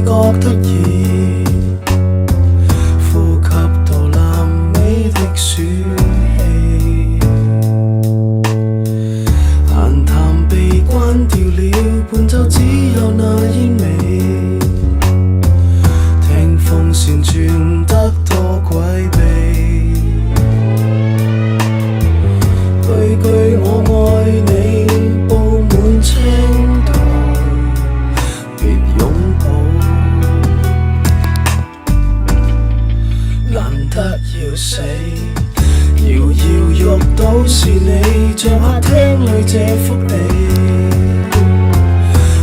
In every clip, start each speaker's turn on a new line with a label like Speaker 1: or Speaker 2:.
Speaker 1: 覺得熱，呼吸到南美的暑氣，閒談被關掉了，伴奏只有那煙味，聽風旋轉得多詭秘，句句我愛你佈滿青苔，別擁抱，難得要死，搖搖欲倒是你，像客廳裏這幅地，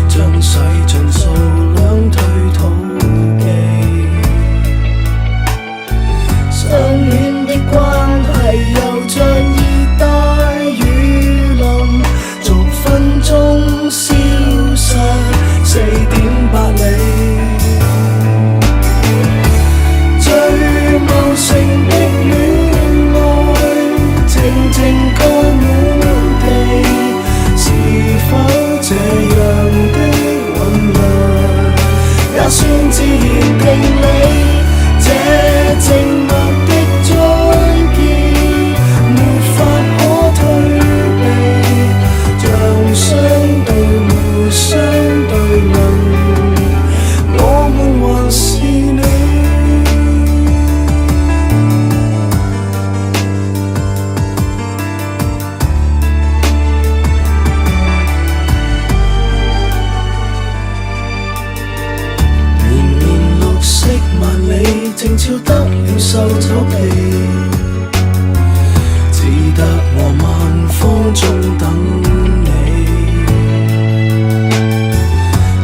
Speaker 1: 將洗盡數兩退土機，相戀的關係又像熱帶雨淋，逐分鐘消失4.8里。最茂盛的戀愛，靜靜蓋滿地，是否這樣的韻律，也算自然定理？這靜默的再見，沒法可退避，像相對沒相對論，我們還是你。綿綿綠色萬里，靜悄得了秀酒皮，只得我萬方中等你。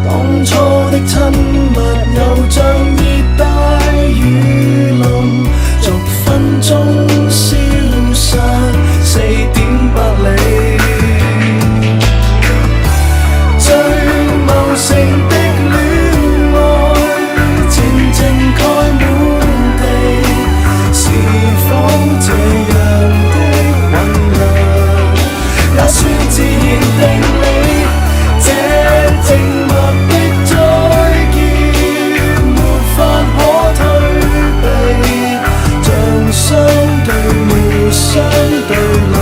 Speaker 1: 當初的親密又像熱帶雨淋，逐分鐘消失4.8里。最茂盛的戀愛，靜靜蓋滿地，是否這樣的韻律，也算自然定理？這靜默的再見，沒法可退避，像相對沒相對論，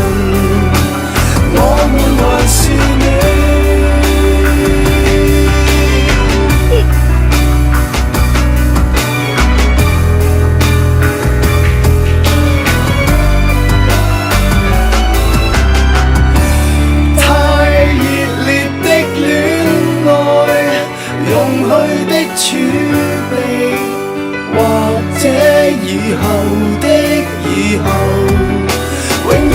Speaker 1: 我們還是你。太熱烈的戀愛，容許的儲備，或者以後的以後，永遠